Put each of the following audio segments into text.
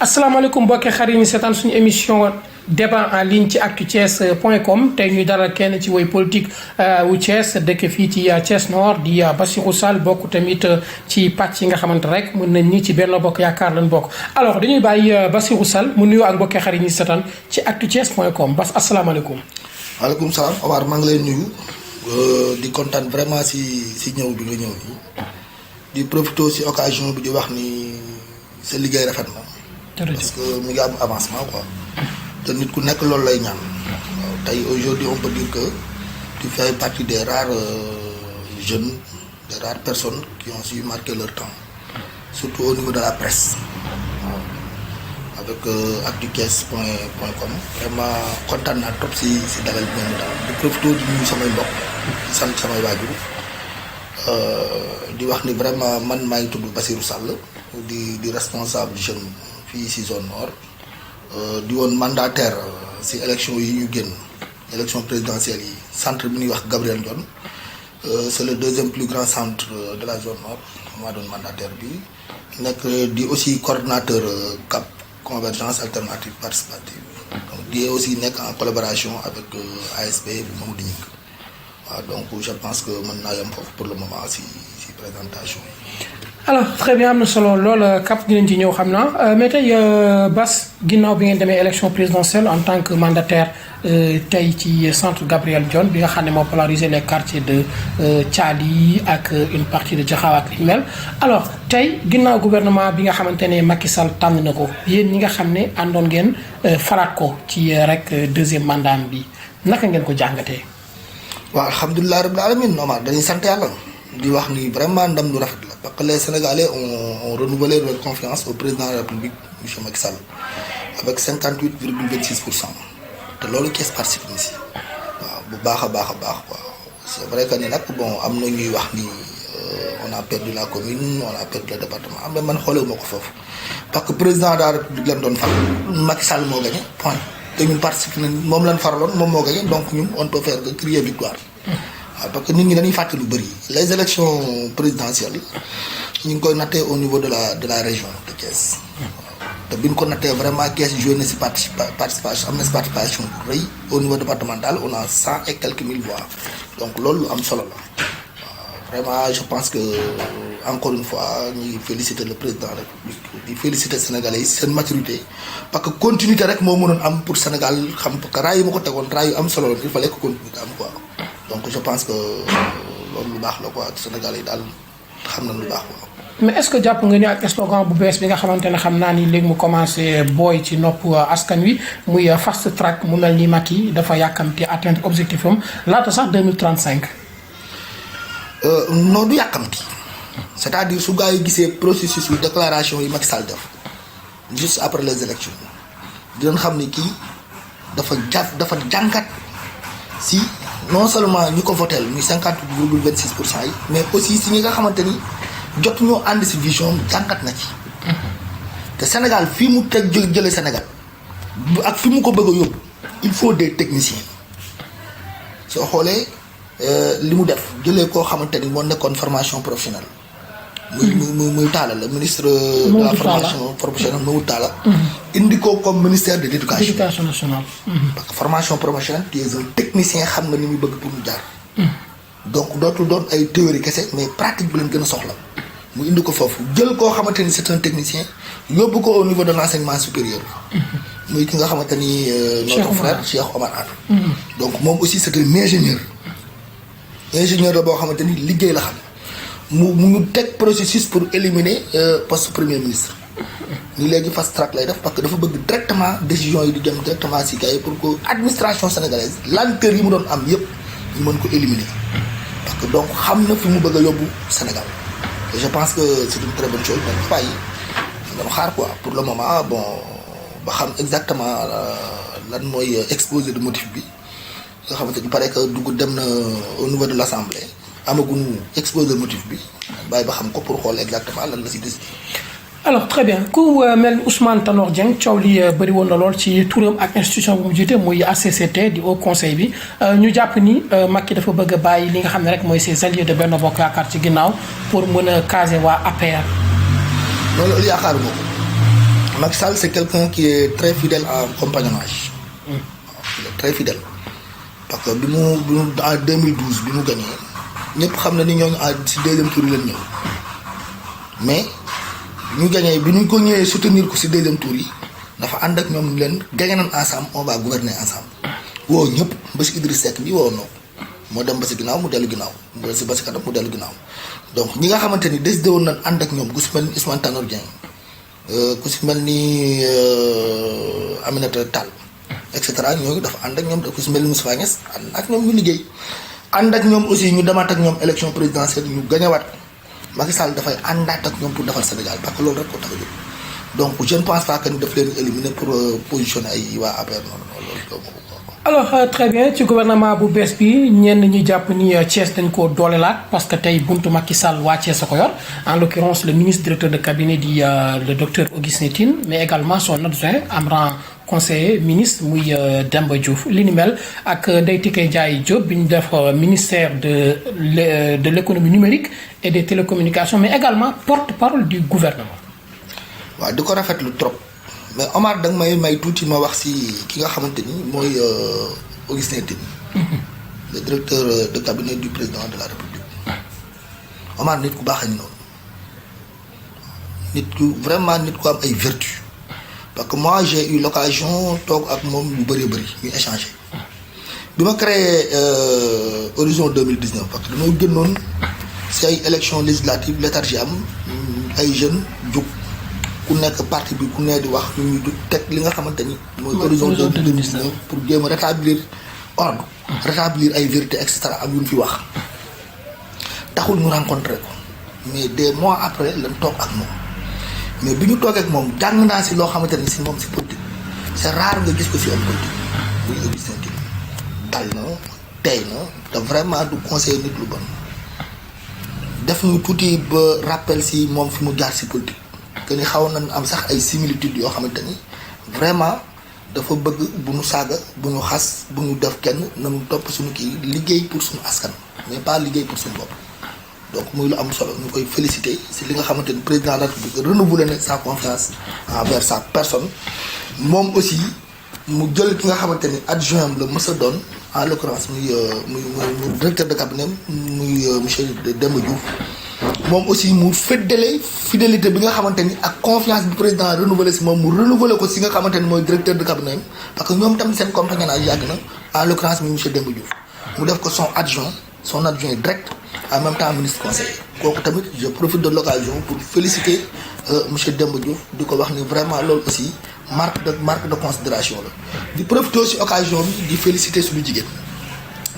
asalaamaaleykum mbokki xarit yi seetaan suñu émission débat en ligne ci actuthies.com tey ñuy dalal kenn ci woy politique wu Thiès dëkk fii ci Thiès Nord di Bassirou Sall bokk tamit ci pàcc yi nga xamante rek mën nañ ñi ci Benno Bokk Yaakaar lañ bokk. alors dañuy bàyyi Bassirou Sall mu nuyoo ak mbokki xarit yi seetaan ci actuthies.com Bass asalaamaaleykum. waaleykum salaam Omar maa ngi lay nuyu di kontaan vraiment si ñëw bi nga ñëw di profité si occasion bi di wax ni sa liggéey rafet na. parce que mu ngi am avancement quoi. te nit ku nekk loolu lay ñaan. waaw tey aujourd'hui on peut dire que tu fais partie des rares jeunes des rares personnes qui ont su marquer leur temps surtout au niveau de la presse. waaw avec actuthies.com vraiment kontaan naa trop si dalal bi ngeen daal di profité di nuyu samay mbokk di sant samay waajur di wax ni vraiment man maa ngi tudd Bassirou Sall di responsable jeune fii si zone nord di woon mandataire si élection yi ñu génn élection présidentielle yi centre bi ñuy wax Gabriel Ndione c'est le deuxième plus grand centre de la zone nord maa doon mandataire bi nekk di aussi coordonnateur CAP convergence alternative participative donc di aussi nekk en collaboration avec ASP bu Mamadou Ngingue waaw donc je pense que mën naa yem foofu pour le moment si présentation yi. alors très bien am na solo lool cap dinañ ci ñëw xam naa mais tey Bass ginnaaw bi ngeen demee élection présidentielle en tant que mandataire tey ci centre Gabriel Ndione bi nga xam ne moo polarisé les quartiers de Thiali ak une partie de Diakhao ak li mel alors tey ginnaaw gouvernement bi nga xamante ne Macky Sall tànn na ko yéen ñi nga xam ne àndoon ngeen falaat ko ci rek deuxième mandat bi naka ngeen ko jàngatee. waaw alhamdulilah rabbil alamin Omar dañuy sant yàlla di wax ni vraiment ndam lu rafet la parce que les Sénégalais ont renouvelé leur confiance au président de la République monsieur Macky Sall avec 58,26%. te loolu Thiès participe ni si waaw bu baax a baax quoi c'est vrai que ni nag bon am na ñuy wax ni on a perdu la commune on a perdu le département mais man xoolee ma ko foofu parce que président de la République lañ doon fal Macky Sall moo gagné point te ñun participe nañ moom lañ faraloon moom moo gagné donc ñun on peut faire que crier victoire waaw parce que nit ñi dañuy fàtte lu bëri les élections présidentielles ñu ngi koy nattee au niveau de la région de Thiès. te bi ñu ko nattee vraiment Thiès joué na si participation am na si participation bu rëy au niveau départemental on a 100 et quelques mille voix donc loolu lu am solo la vraiment je pense que encore une fois ñuy féliciter le président de la République di féliciter sénégalais yi seen maturité parce que continuité rek moo mënoon am pour Sénégal xam parce que raay yi ma ko tegoon raay yu am solo la il fallait que continuité am quoi donc je pense que loolu lu baax la quoi sénégalais yi daal xam na lu baax quoi. mais est-ce que jàpp nga ni ak slogan bu bees bi nga xamante ne xam naa ni léegi mu commencé booy ci nopp askan wi muy fast track mu mel ni Macky dafa yàkkamti atteindre objectif am laata sax 2035. non du yàkkamti c'est-à-dire su gaa yi gisee processus yu déclaration yi Macky Sall def juste après les élections dinañ xam ni kii dafa jàngat si non seulement ñu ko votel muy 58,26% yi mais aussi si ñi nga xamante ni. jot ñoo ànd si vision jàngat na ci te Sénégal fii mu teg jële Sénégal ak fi mu ko bëgg a yóbbu il faut des techniciens soo xoolee li mu def jëlee koo xamante ni moo nekkoon formation professionnelle muy Talla la ministre de la formation professionnelle Mamadou Talla indi ko comme ministère de l'éducation nationale parce que formation professionnelle tu es un technicien xam nga ni muy bëgg pour mu jaar donc dootul doon ay théorie kese mais pratique bi leen gën a soxla mu indi ko foofu jël koo xamante ni c'est un technicien yóbbu ko au niveau de l'enseignement supérieur muy ki nga xamante ni notre frère Cheikh Omar Anne donc moom aussi c'est un ingénieur la boo xamante ni liggéey la xam mu teg processus pour éliminer poste premier ministre ni léegi fast track lay def parce que dafa bëgg directement décision yi di dem directement si gars yi pour que administration sénégalaise lenteur yi mu doon am yépp ñu mën ko éliminer parce que donc xam na fi mu bëgg a yóbbu Sénégal et je pense que c'est une très bonne chose mais pas yi dañu xaar quoi pour le moment bon ba xam exactement lan mooy exposé de motif bi nga xamante ni paraît que dugg dem na au niveau de l'Assemblée amaguñu exposé de motif bi bàyyi ba xam ko pour xool exactement lan la si décidé. alors très bien ku mel ni Ousmane Tanor Dieng coow li bëri woon na lool ci turam ak institution bu mu jiite muy HCCT di Haut Conseil bi ñu jàpp ni Macky dafa bëgg a bàyyi li nga xam ne rek mooy ses alliés de Benno Bokk Yaakaar ci ginnaaw pour mën a caser waa APR. loolu yaakaaruma ko Macky Sall c'est quelqu'un qui est très fidèle en compagnonnage. Il est très fidèle parce que bi mu en 2012 bi mu gagné ñëpp xam na ni ñooñu si deuxième tour yi lañ ñëw mais ñu gagné bi ñu ko ñëwee soutenir ko si deuxième tour yi dafa ànd ak ñoom leen gagné nañ ensemble on va gouverner ensemble woo ñëpp ba si Idriss Seck bi woo noo moo dem ba si ginnaaw mu dellu ginnaaw ba si kanam mu dellu ginnaaw donc ñi nga xamante ni décidé woon nañ ànd ak ñoom ku si mel ni Ousmane Tanor Dieng ku si mel ni Aminata Tall et cetera ñooñu dafa ànd ak ñoom ku si mel ni Moustapha Niasse ànd ak ñoom ñu liggéey ànd ak ñoom aussi ñu demaat ak ñoom élection présidentielle ñu gañewaat Macky Sall dafay àndaat ak ñoom pour defar Sénégal parce que loolu rek ko tax a jóg donc je ne pense pas que ni daf leen éliminer pour positionner ay waa APR noonu loolu. alors très bien ci gouvernement bu bees bi ñenn ñi jàpp ni Thiès dañ koo doolelaat parce que tey buntu Macky Sall waa Thiès a ko yor en l'occurrence le ministre directeur de cabinet di le docteur Augustin Tine mais également son adjoint am rang conseiller ministre muy Demba Diouf li ni mel ak Ndeye Tické Ndiaye Diop bi ñu def ministère de l'économie numérique et des télécommunications mais également porte-parole du gouvernement. waaw di ko rafetlu trop. mais Omar da nga may tuuti ma wax si ki nga xamante ni mooy Augustin Tine le directeur de cabinet du président de la République Omar nit ku baax a noonu nit ku vraiment nit ku am ay vertu parce que moi j'ai eu l'occasion toog ak moom lu bëri ñu échanger bi ma créé Horizon 2019 parce que dañoo génnoon si ay élections législatives léthargie am ay jeunes jóg ku nekk parti bi ku ne di wax ñu du teg li nga xamante ni mooy Horizon 2019 pour jéem a rétablir ordre rétablir ay vérité et cetera am yu ñu fi wax taxul ñu rencontré ko mais des mois après lañ toog ak moom mais bi ñu toogee ak moom jàng naa si loo xamante ni si moom si politique c'est rare nga gis ko si am politique muy Augustin Tine dal na tey na te vraiment du conseiller nit lu bon def ñu tuuti ba rappel si moom fi mu jaar si politique que ni xaw nañ am sax ay similitudes yoo xamante ni vraiment dafa bëgg bu ñu saaga bu ñu xas bu ñu def kenn na mu topp suñu kii liggéey pour suñu askan mais pas liggéey pour suñu bopp donc muy lu am solo ñu koy féliciter si li nga xamante ni président de la République renouvelé na sa confiance envers sa personne moom aussi mu jël ki nga xamante ni adjoint la mës a doon en l'occurrence muy directeur de cabinet muy monsieur Demba Diouf moom aussi mu féddale fidélité bi nga xamante ni ak confiance bi président renouvelé si moom mu renouvelé ko si nga xamante ni mooy directeur de cabinet parce que ñoom tamit seen compagnonnage yàgg na en l'occurrence muy monsieur Demba Diouf mu def ko son adjoint direct en même temps ministre conseiller kooku tamit je profite de l'occasion pour féliciter monsieur Demba Diouf di ko wax ni vraiment loolu aussi marque de considération la di profiter aussi occasion bi di féliciter suñu jigéen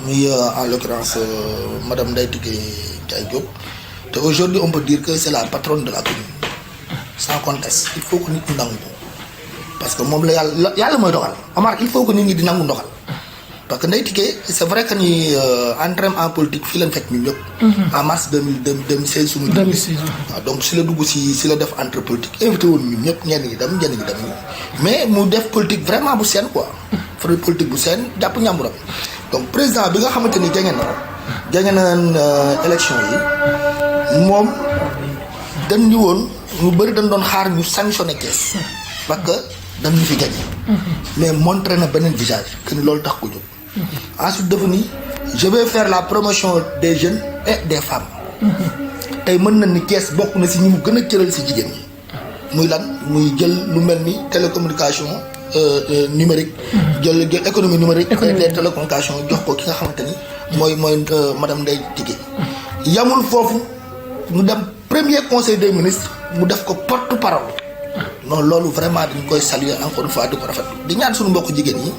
muy en l'occurrence madame Ndeye Tické Ndiaye Diop te aujourd'hui on peut dire que c'est la patronne de la commune sans conteste il faut que nit ñi nangu ko parce que moom la yàlla mooy doxal Omar il faut que nit ñi di nangu ndoxal parce que Ndeye Tické c'est vrai que ni entrée en politique fii lañ fekk ñun ñëpp. en mars 2016 suñu. 2016 waaw donc si la dugg si la def entrée politique invité woon ñun ñëpp ñenn ñi dem mais mu def politique vraiment bu seen quoi. politique bu seen jàpp ñàmburam donc président bi nga xamante ni jañe na élection yi moom dañ ñu woon ñu bëri dañ doon xaar ñu sanctionné Thiès parce que dañ ñu fi gagné. mais montré na beneen visage que ni loolu tax ko jóg. ensuite dafa ni je vais faire la promotion des jeunes et des femmes. tey mën na ni Thiès bokk na si ñi mu gën a cëral si jigéen ñi. muy lan muy jël lu mel ni télécommunication numérique. jël économie numérique. et des télécommunications jox ko ki nga xamante ni. mooy madame Ndeye Tické. yamul foofu mu dem premier conseil des ministres mu def ko porte-parole. non loolu vraiment dañ koy saluer encore une fois di ko rafetlu di ñaan suñu mbokk jigéen ñi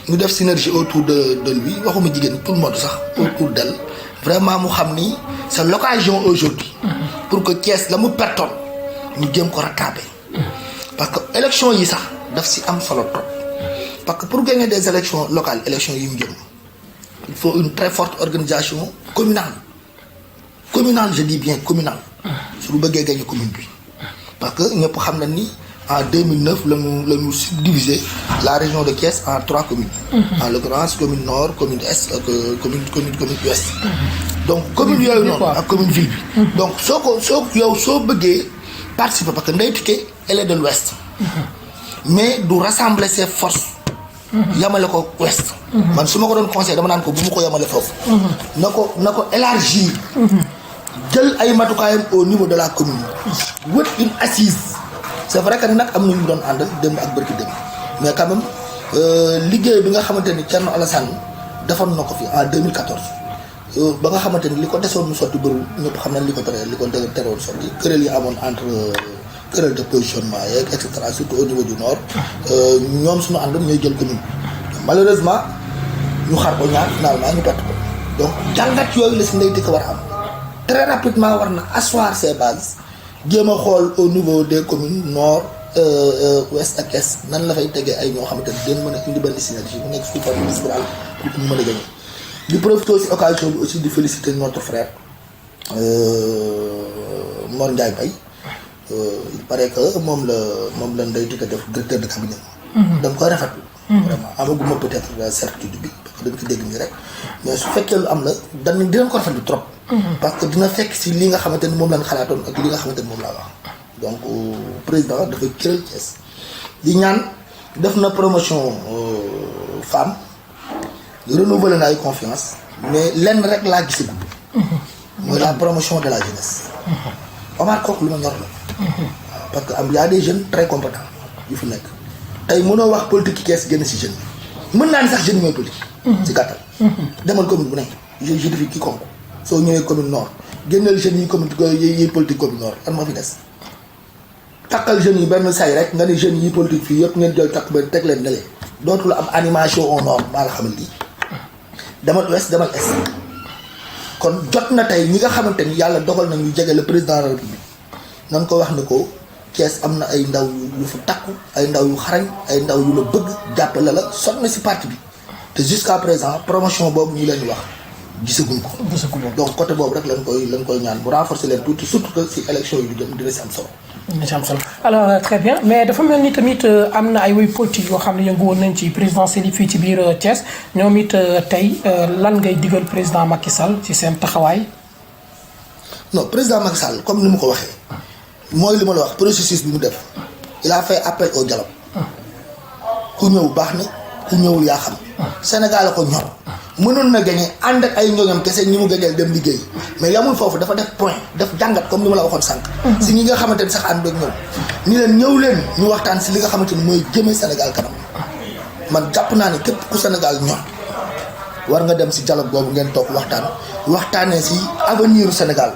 ñu def synergie autour de lui waxuma jigéen ñi tout le monde sax autour d'elle vraiment mu xam ni c'est l'occasion aujourd'hui pour que Thiès la mu pertoon ñu jéem ko rattraper parce que élection yi sax daf si am solo trop parce que pour gagner des élections locales élections yi mu jëm il faut une très forte organisation communale je dis bien communale su ñu bëggee gagner commune bi parce que ñëpp xam na ni en 2009 la ñu subdiviser la région de Thiès en 3 communes. En l'occurrence commune nord commune est ak commune ouest. donc commune yooyu noonu ak commune ville bi. donc soo bëggee participer parce que Ndeye Tické elle est de l'ouest. mais du rassembler ses forces. yamale ko ouest. man su ma ko doon conseil dama naan ko bu mu ko yamale foofu. na ko élargir. jël ay matukaayam au niveau de la commune. wët une assise. c' est vrai que nag am na ñu doon àndal démb ak bërki démb mais quand même liggéey bi nga xamante ni Thierno Alassane defoon na ko fi en 2014. ba nga xamante ni li ko desoon mu sotti bëriwul ñëpp xam nañ li ko terewoon sotti kuréel yi amoon entre kuréel de positionnement yeeg et cetera surtout au niveau du nord ñoom suñu àndoon ñooy jël commune malheureusement ñu xaar ko ñaar finalement ñu perte ko donc jàngat yooyu la si Ndeye Tické war a am très rapidement war na asseoir ses bases jéem a xool au niveau des communes nord ouest ak est nan la fay tegee ay ñoo xamante ni dañ mën a indi benn synergie mu nekk sous forme municipale pour que mu mën a gagner. di profité aussi occasion bi aussi di féliciter notre frère Mor Ndiaye Mbaye il paraît que moom la Ndeye Tické def directeur de cabinet. dama koy rafetlu. vraiment amaguma peut-être certitude bi parce que dama ko dégg nii rek mais su fekkee lu am la dinañ ko rafetlu trop. parce que dina fekk si li nga xamante ni moom lañ xalaatoon ak li nga xamante ni moom laa wax donc président dafay cëral Thiès di ñaan def na promotion femme. renouveler na ay confiance mais lenn rek laa gisagul. mooy la promotion de la jeunesse. Omar kooku lu ma ñor la. parce que y a des jeunes très compétents yu fi nekk. tey mënoo wax politique yi Thiès génn si jeunes yi mën naa ni sax jeunes yi mooy politique. si gàttal. demal commune bu nekk je défie quiconque soo ñëwee commune nord génneel jeunes yi commune yi politique commune nord an moo fi des. takkal jeunes yi benn say rek nga ne jeunes yi politique fii yëpp ngeen jël takk benn teg leen ne leen dootul am animation au nord maa la xamal lii. demal ouest demal est kon jot na tey ñi nga xamante ni yàlla dogal na ñu jege le président de la république nan ko wax ne ko Thiès am na ay ndaw yu fa takku ay ndaw yu xarañ ay ndaw yu la bëgg jàppale la sonn na si parti bi te jusqu'à présent promotion boobu ñu leen wax gisaguñ ko. donc côté boobu rek lañ koy ñaan bu renforcer leen tuuti surtout que si élection yi du jëm dina si am solo. dina si am solo alors très bien mais dafa mel ni tamit am na ay woy politique yoo xam ne yëngu woon nañ ci présidentielle yi fii ci biir Thiès ñoom it tey lan ngay digal président Macky Sall ci seen taxawaay. non président Macky Sall comme ni mu ko waxee mooy li ma la wax processus bi mu def il a fait appel au dialogue. ku ñëw baax na ku ñëwul yaa xam. Sénégal la ko ñor. mënoon na gagné ànd ak ay ñoñam kese ñi mu gañeel dem liggéey mais yamul foofu dafa def point def jàngat comme ni ma la waxoon sànq. si ñi nga xamante ni sax ànd ak ñëw. ni leen ñëw leen ñu waxtaan si li nga xamante ni mooy jëmee Sénégal kanam man jàpp naa ne képp ku Sénégal ñor war nga dem si dialogue boobu ngeen toog waxtaanee si avenir u Sénégal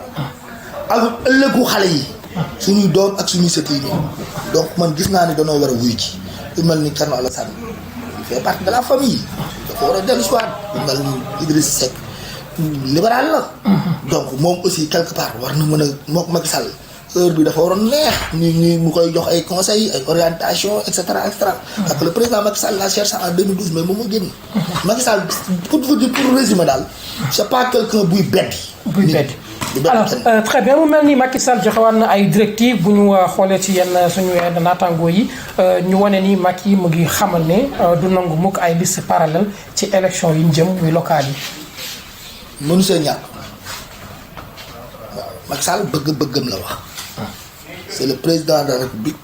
ak ëllëgu xale yi suñuy doom ak suñuy sët yi donc man gis naa ni danoo war a wuy ci lu mel ni Thierno Alassane il fait partie de la famille. dafa war a dellu si waat bu mel ni Idriss Seck libéral la. donc moom aussi quelque part war na mën a mook Macky Sall heure bi dafa waroon neex ñu mu koy jox ay conseils ay orientation et cetera et cetera. parce que le président Macky Sall l'a cherché en 2012 mais moom moo génn. Macky Sall pour résumer daal c'est pas quelqu'un buy beddi. alors très bien mu mel ni Macky Sall joxewaat na ay directives bu ñu xoolee ci yenn suñu naataangoo yi ñu wane ni Macky mu ngi xamal ne du nangu mukk ay liste parallèle ci élection yi ñu jëm muy locales yi. mënu see ñàkk waaw Macky Sall bëgg-bëggam la wax. c'est le président de la République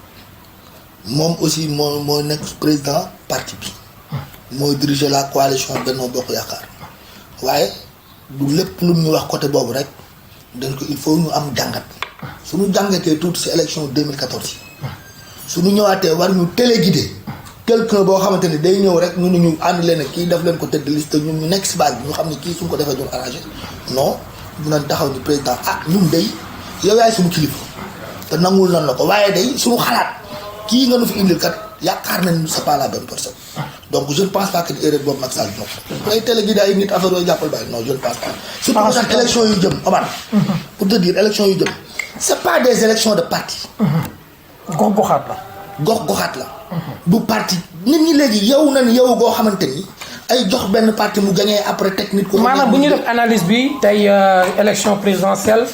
moom aussi moo nekk président parti bi. mooy diriger la coalition Benno Bokk Yaakaar waaye du lépp lu ñu wax côté boobu rek. donc il faut ñu am jàngat suñu jàngatee tuuti ci élection 2014 yi suñu ñëwaatee war ñu téléguider quelqu'un boo xamante ni day ñëw rek ñu ànd leen ak kii def leen ko tête de liste ñun ñu nekk ci base bi ñu xam ne kii suñ ko defee doon arrangé non dinañ taxaw ni président ñun day yow yaay suñu kilifa te nangul nan la ko waaye day suñu xalaat kii nga nu fi indil kat yaakaar nañ c'est pas la bonne personne donc je ne pense pas que erreur boobu Macky Sall dina ko day téléguidé ay nit affaire yooyu jàppal bàyyi non je ne pense pas surtout que sax élection yu jëm Omar pour te dire élection yu jëm c'est pas des élections de parti gox-goxaat la gox-goxaat la bu parti nit ñi léegi yow nañ yow goo xamante ni ay jox benn parti mu gagné après technique ko maanaam bu ñu def analyse bi tey élection présidentielle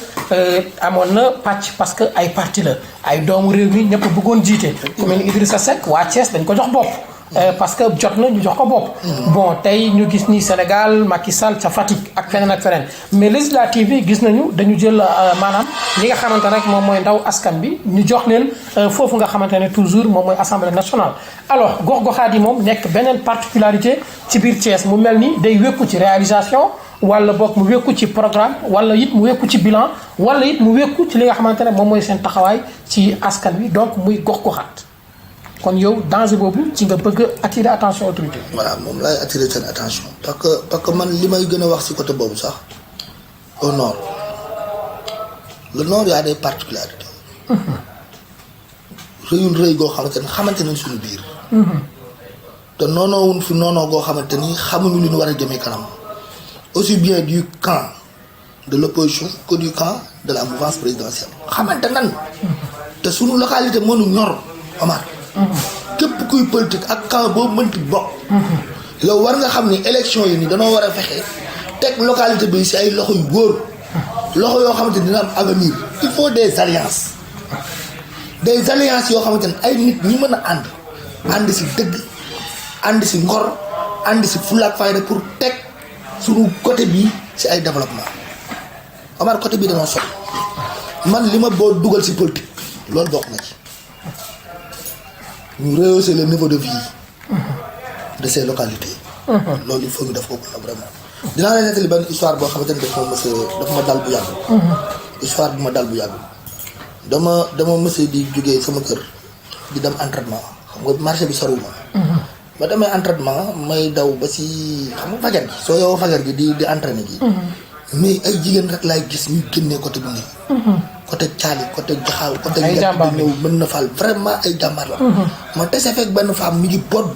amoon na pàcc parce que ay parti la ay doomu réew mi ñëpp bëggoon jiite ku mel ni Idrissa Seck waa Thiès dañ ko jox bopp parce que jot na ñu jox ko bopp. bon tey ñu gis ni Sénégal Macky Sall ca Fatick ak feneen ak feneen mais législative yi gis nañu dañu jël maanaam li nga xamante rek moom mooy ndaw askan bi ñu jox leen foofu nga xamante ne toujours moom mooy assemblée nationale. alors gox-goxaat yi moom nekk beneen particularité ci biir Thiès mu mel ni day wékku ci réalisation. wala boog mu wékku ci programme wala it mu wékku ci bilan wala it mu wékku ci li nga xamante ne moom mooy seen taxawaay ci askan wi donc muy gox-goxaat kon yow danger boobu ci nga bëgg a attirer attention autorité. voilà moom laay attirer seen attention. parce que man li may gën a wax ci côté boobu sax au nord le nord y a des particularités. rëyul rëy goo xamante nañ suñu biir. te noonoo wuñ fi noonoo goo xamante ni xamuñu lu ñu war a jëmee kanam. aussi bien du camp de l'opposition que du camp de la mouvance présidentielle xamante nan te suñu localité mënu ñor Omar képp kuy politique ak camp boobu mënti bokk yow war nga xam ni élection yi ni danoo war a fexe teg localité bi ci ay loxo yu góor loxo yoo xamante ni dina am avenir il faut des alliances yoo xamante ni ay nit ñi mën a ànd ci dëgg ànd ci ngor ànd ci fulla ak fayda pour teg suñu côté bi ci ay développement Omar côté bi dañoo soxla man li ma boo dugal ci politique loolu bokk na ci ñu rehausser le niveau de vie de ces localités. loolu il faut ñu def ko vraiment. dinaa la nettali benn histoire boo xamante ni dafa ma dal bu yàgg. histoire bi ma dal bu yàgg dama mës di jógee sama kër di dem entraînement xam nga marché bi soriwul ma. ba demee entraînement may daw ba si xam nga fajar gi soo yow fajar gi di entraîné gi mais ay jigéen rek laay gis ñu génnee côté bu nii côté caali côté jaxaaw côté njëkk bi ñëw mën na faal vraiment ay jàmbaar la ma tese fekk benn femme mi ngi boot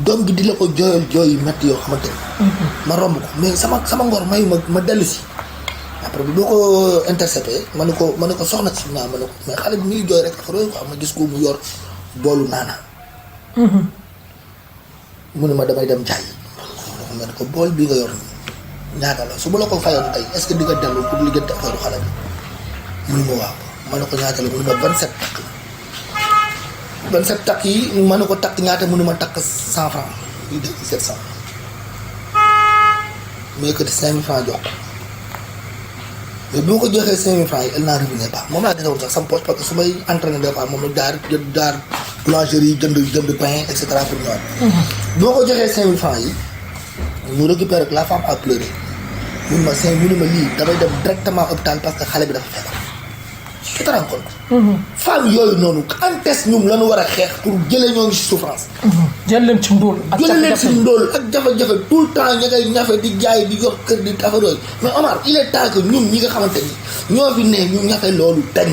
doom bi di la ko jooyal jooy yu métti yoo xamante ni ma romb ko mais sama ngor mayu ma dellu si après bi boo ko intercepté ma ne ko soxna si naa ma ne ko mais xale bi mi ngi jooy rek affaire yooyu quoi ma gis ko mu yor boolu naana mu ne ma damay dem jaay ma ne ko bool bi nga yor ñaata la su ma la ko fayoon tey est-ce que di nga dellu pour liggéeyante affaire xale bi mu ne ma waaw ma ne ko ñaata la mu ne ma 27 takk 27 takk yi ma ne ko takk ñaata mu ne ma takk 100 francs yu dégg 700 mais que 5000 francs jox ko mais bi ma ko joxee 5000 francs yi elle n'en revenait pas moom laa desewoon sax sama poche parce que su may entraîné des fois moom la jaar boulangerie jënd pain et cetera pour ñëwaat. bi ma ko joxee 5000 francs yi mu récupéré la femme a pleuré mun ma lii damay dem directement hôpital parce que xale bi dafa feebar. tu te rends compte. femme yooyu noonu quand est-ce ñoom la ñu war a xeex pour jëlee ñoo ngi si souffrance. jël leen ci ndóol ak jafe-jafe tout le temps ña ngay ñafe di jaay di yor kër di affaire yooyu mais Omar il est temps que ñun ñi nga xamante ni ñoo fi ne ñu ñafe loolu dañ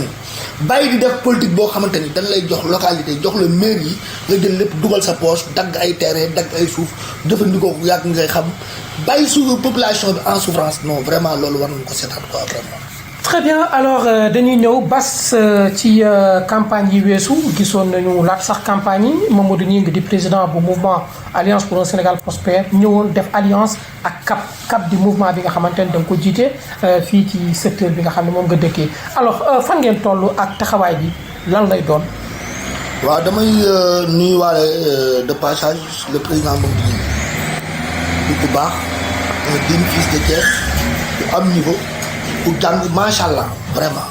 bàyyi di def politique boo xamante ni dañ lay jox localité jox la maire yi nga jël lépp dugal sa poche dagg ay terrain dagg ay suuf jëfandikoo ko yàgg ngay xam bàyyi suuf population bi en souffrance non vraiment loolu war nañu ko seetaan quoi vraiment. très bien alors dañuy ñëw bas ci campagne yi weesu gisoon nañu laat sax campagne yi Mamadou Gningue di président bu mouvement alliance pour un Sénégal prospère ñëwoon def alliance ak cap du mouvement bi nga xamante ne da nga ko jiite fii ci secteur bi nga xam ne moom nga dëkkee alors fan ngeen toll ak taxawaay bi lan lay doon. waaw damay nuyuwaale de passage le président Mamadou Gningue di ku baax un digne fils de Thiès bu am niveau. ku jàng macha allah vraiment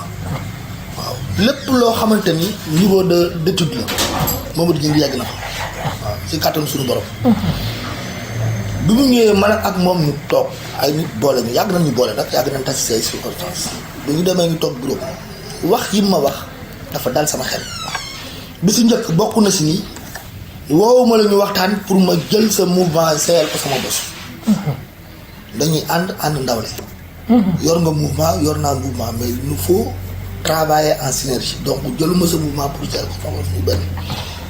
waaw lépp loo xamante ni niveau d'étude la Mamadou Gningue yegg na fa waaw si kàttanu suñu borom. bi mu ñëwee man ak moom ñu toog ay nit boole ñu yàgg nañ ñu boole nag yàgg nañ tas si ay circonstances bu ñu demee ñu toog bureau wax yi ma wax dafa dal sama xel bi si njëkk bokk na si nii woowu ma la ñu waxtaan pour ma jël sa mouvement seeyal ko sama bos. dañuy ànd ndawle. yor nga mouvement yor naa mouvement mais il nous faut travailler en synergie donc jëluma sa mouvement pour seeyal ko sama bos ñu benn.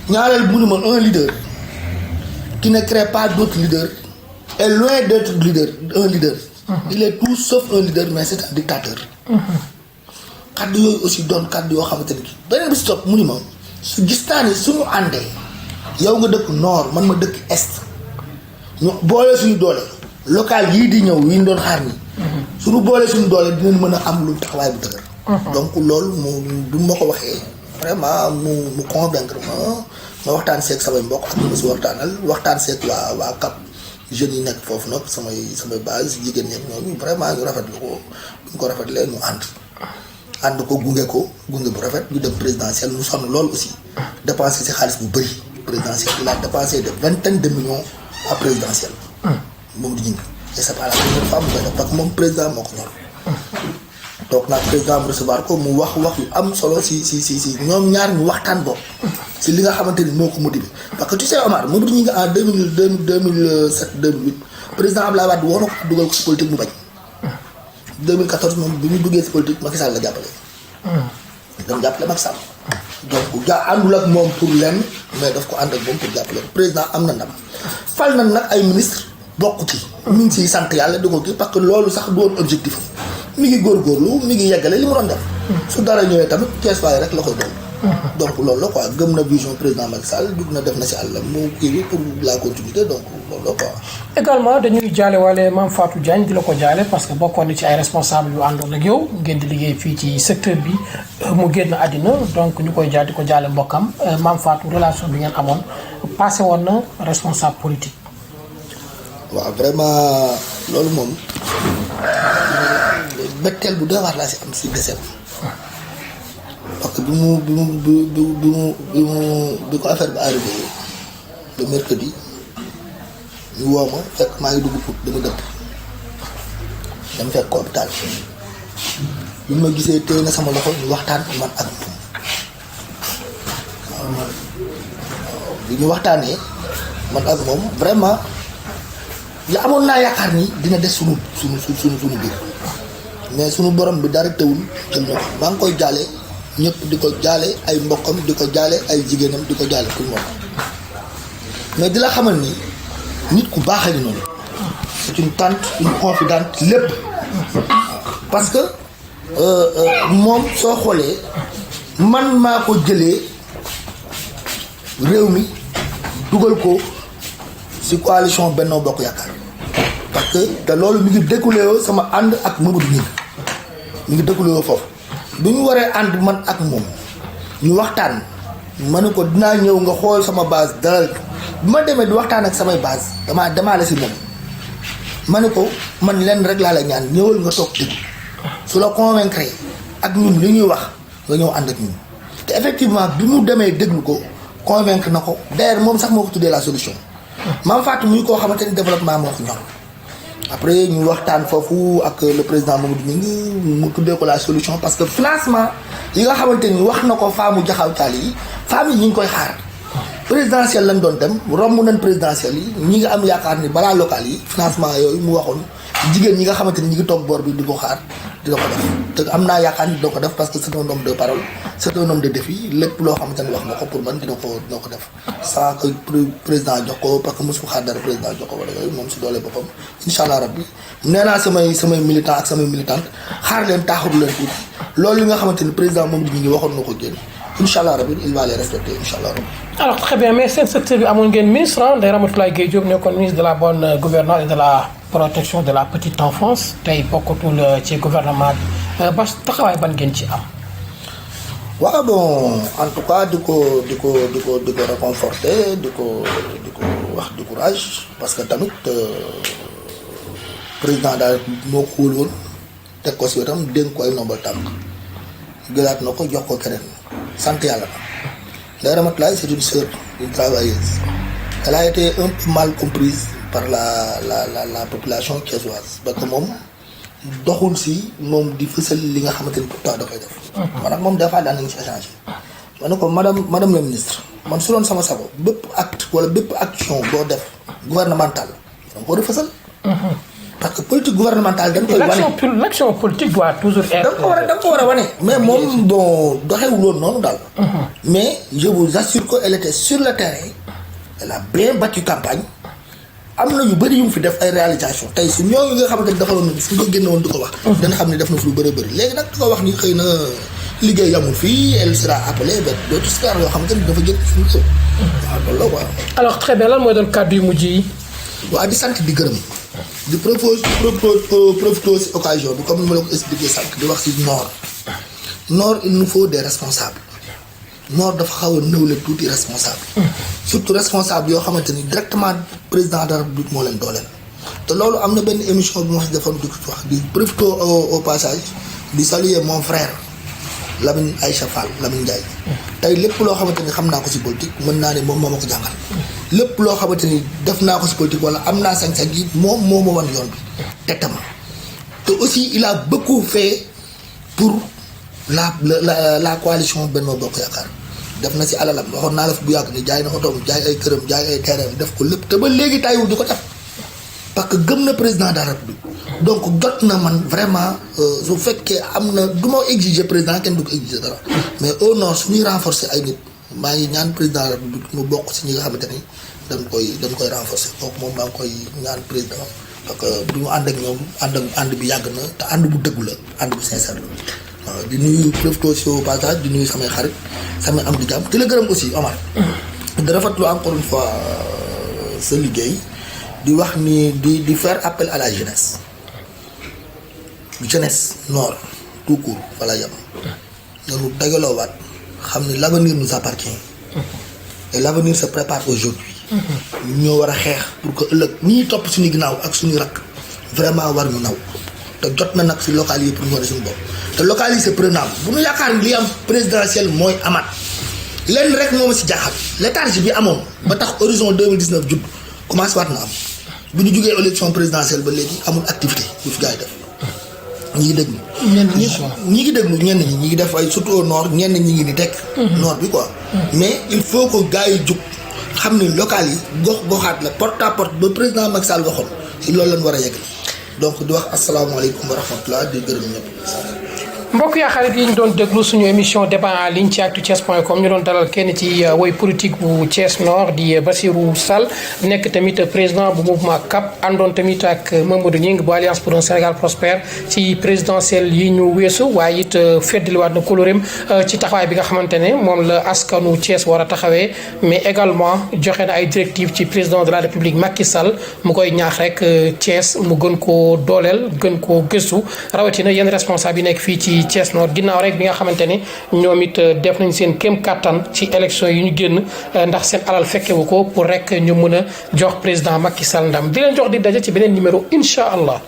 ñaareel bu ñu ma un leader qui ne crée pas d'autres leaders est loin d'être un leader. il est tout sauf un leader mais c'est un dictateur. kaddu yooyu aussi doon kaddu yoo xamante ni beneen bi si topp mu ni ma su gis naa ni suñu àndee yow nga dëkk nord man ma dëkk est ñu boole suñu doole local yii di ñëw yi ñu doon xaar ni suñu boole suñu doole dinañ mën a am lu taxawaay bu dëgër. donc loolu mu bi ma ko waxee vraiment mu convaincre ma ma waxtaan seeg samay mbokk ak ma si waxtaan seeg waa CAP jeunes yi nekk foofu nag samay base jigéen ñi ñooñu vraiment ñu rafetlu ko bu ñu ko rafetlee ñu ànd ko gunge bu rafet ñu dem présidentiel mu sonn lool aussi dépensé si xaalis bu bëri présidentiel il a dépensé de vingtaine de millions à présidentiel moom di ñing et c'est pas la première fois mu koy def parce que moom président moo ko ñor toog naa président mu recevoir ko mu wax yu am solo si ñoom ñaar ñu waxtaan boobu si li nga xamante ni moo ko motivé parce que tu sais Omar moom di ñing en 2007 2008 président Abdoulaye Wade woo na ko dugal ko si politique mu bañ 2014 moom bi mu duggee si politique Macky Sall la jàppale. dem jàppale Macky Sall. donc àndul ak moom pour lenn mais daf ko ànd ak moom pour jàppale président am na ndam fal na nag ay ministre bokk ci. mi ngi siy sant yàlla di ko kii parce que loolu sax du woon objectif mi ngi góorgóorlu mi ngi yeggale li mu doon def. su dara ñëwee tamit kees waaye rek la koy doon. donc loolu la quoi gëm na vision président Macky Sall dugg na def na si àll mu kii bi pour la continuité donc loolu la quoi. également dañuy jaale wala Mame Fatou Diagne di la ko jaale parce que bokkoon na ci ay responsable yu àndoon ak yow ngeen di liggéey fii ci secteur bi mu génn àddina donc ñu koy jaal di ko jaale mbokkam Mame Fatou relation bi ngeen amoon passé woon na responsable politique. waaw vraiment loolu moom betteel bu doy waar laa si am si décès parce que bi ko affaire bi arrivé le mercredi ñu woo ma fekk maa ngi dugg pour dama dëpp dama fekk ko hôpital bi ma gisee téye na sama loxo ñu waxtaan man ak moom bi ñu waxtaanee man ak moom vraiment la amoon naa yaakaar ni dina des sunu biir mais sunu borom bi dara teewul jël na ko maa ngi koy jaale ñëpp di ko jaale ay mbokkam di ko jaale ay jigéenam di ko jaale tout le monde mais di la xamal ni nit ku baax a ngi noonu c'est une tante une confidente lépp parce que moom soo xoolee man maa ko jëlee réew mi dugal ko ci coalition Benno Bokk Yaakaar parce que te loolu mi ngi découlé sama ànd ak Mamadou Ngingue mi ngi découlé foofu bi ñu waree ànd man ak moom ñu waxtaan ma ne ko dinaa ñëw nga xool sama base dalal bi ma demee di waxtaan ak samay base damaa demaale si moom ma ne ko man lenn rek laa la ñaan ñëwal nga toog déglu su la convaincre ak ñun li ñuy wax nga ñëw ànd ak ñun te effectivement bi mu demee déglu ko convaincre na ko d'ailleurs moom sax moo ko tuddee la solution Mame Fatou muy koo xamante ni développement moo ko ñor après ñu waxtaan foofu ak le président Mamadou Ngingue mu tuddee ko la solution parce que financement yi nga xamante ni wax na ko faamu jaxaw taal yi femmes yi ñu ngi koy xaar présidentielle lañ doon dem romb nañ présidentielle yi ñi ngi am yaakaar ni balaa local yi financement yooyu mu waxoon jigéen ñi nga xamante ni ñi ngi toog boor bi di ko xaar dina ko def te am naa yaakaar ni dina ko def parce que c'est un homme de parole c'est un homme de défi lépp loo xamante ni wax na ko pour man dina ko def sans que président jox ko parce que mosu xaar dara président jox ko wala yooyu moom si doole boppam incha allah rabbi nee naa samay militant ak samay militante xaar leen taaxaru leen tuuti loolu li nga xamante ni président moom di ñu ngi waxoon na ko génn incha allah rabbi il va les respecter incha allah rabbi. alors très bien mais seen secteur bi amoon ngeen ministre Ndeye Ramatoulaye Gueye Diop nekkoon ministre de la bonne gouvernance et de la protection de la petite enfance tey bokkatul ci gouvernement bi ba taxawaay ban ngeen ci am. waaw bon en tout cas di ko réconforter di ko wax du courage parce que tamit président daal moo ko wóolu woon teg ko si wetam dénk ko ay nombal tànk gëlaat na ko jox ko keneen sant yàlla na Ndeye Ramatoulaye c'est une sœur, une travailleuse. Elle a été un peu mal comprise par la population thiessoise parce que moom doxul si moom di fësal li nga xamante ni pourtant da koy def. man ak moom des fois daan nañu si échanger. ma ne ko madame la ministre man su doon sama sago bépp acte wala bépp action boo def gouvernementale da nga ko war a fësal. parce que politique gouvernementale dañ koy wane. l'action politique doit toujours être. da nga ko war a wane. mais moom bon doxewul woon noonu daal. mais je vous assure que elle était sur le terrain. elle a bien battu campagne. am na yu bëri yu mu fi def ay réalisation tey si ñooñu nga xamante ni defaloon na fu nga génne woon di ko wax. dana xam ne def na fi lu bëri bëri léegi nag di ko wax ni xëy na liggéey yamul fii elle sera appelée ba d'autres sphères yoo xamante ni dafa jël suñu kaw. waaw loolu la quoi. alors très bien lan mooy doon kàddu yu mujj yi. waaw di sant di gërëm. di profité si occasion bi comme ni ma la ko expliqué sànq di wax si Nord il nous faut des responsables Nord dafa xaw a nëwle tuuti responsable. surtout responsable yoo xamante ni directement président de la République moo leen dooleel. te loolu am na benn émission bu ma si defoon di wax di profité au passage di saluer mon frère Lamine Aïcha Fall Lamine Ndiaye. tey lépp loo xamante ni xam naa ko si politique mën naa ne moom moo ma ko jàngal. lépp loo xamante ni def naa ko si politique wala am naa sañ-sañ yi moom moo ma wan yoon bi tegtama te aussi il a beaucoup fait pour la coalition Benno Bokk Yaakaar def na si alalam waxoon naa la fi bu yàgg ni jaay na otoom jaay ay këram jaay ay terrain def ko lépp te ba léegi tàyyiwul di ko def parce que gëm na président de la République donc jot na man vraiment su fekkee am na du ma exiger président kenn du ko exiger dara mais au nord suñuy renforcer ay nit maa ngi ñaan président de la République mu bokk si ñi nga xamante ni dañ koy renforcer kooku moom maa ngi koy ñaan président parce que bu ñu ànd ak ñoom ànd bi yàgg na te ànd bu dëggu la ànd bu sincère la waaw di nuyu profité si au passage di nuyu samay xarit samay am di jàmm di la gërëm aussi Omar di rafetlu encore une fois sa liggéey di wax ni di faire appel à la jeunesse nord tout court wala yam nanu dajaloowaat xam ni l'avenir nous appartient et l'avenir se prépare aujourd'hui ñun ñoo war a xeex pour que ëllëg ñuy topp suñu ginnaaw ak suñu rakk vraiment war ñu naw te jot na nag si local yi pour ñu wane suñu bopp te local yi c'est prenable bu ñu yaakaar ni li am présidentiel mooy amaat lenn rek moo ma si jaaxal léthargie bi amoon ba tax horizon 2019 judd commencé waat na am bu ñu jugee élection présidentielle ba léegi amul activité bu fi gars yi def ñi ngi déglu ñi ngi déglu ñenn ñi ngi def ay surtout au nord ñenn ñi ngi di teg nord bi quoi mais il faut que gars yi jug xam ni local yi goxaat la porte à porte ba président Macky Sall waxoon si loolu lañ war a yegg donc di wax asalaamaaleykum wa rahmatulah di gërëm ñëpp. mbokk yaa xarit yi ñu doon déglu suñu émission débat en ligne ci actuthies.com ñu doon dalal kenn ci woy politique bu Thiès Nord di Bassirou Sall nekk tamit président bu mouvement CAP àndoon tamit ak Mamadou Gningue bu Alliance pour un Sénégal prospère ci présidentielle yi ñu weesu waaye it feddaliwaat na kóllëreem ci taxawaay bi nga xamante ne moom la askanu Thiès war a taxawee mais également joxe na ay directives ci président de la République Macky Sall mu koy ñaax rek Thiès mu gën koo dooleel gën koo gëstu rawatina yenn responsable yi nekk fii ci Thiès Nord ginnaaw rek bi nga xamante ne ñoom it def nañ seen kéem kattan ci élection yi ñu génn ndax seen alal fekkewu ko pour rek ñu mën a jox président Macky Sall ndam di leen jox di daje ci beneen numéro incha allah.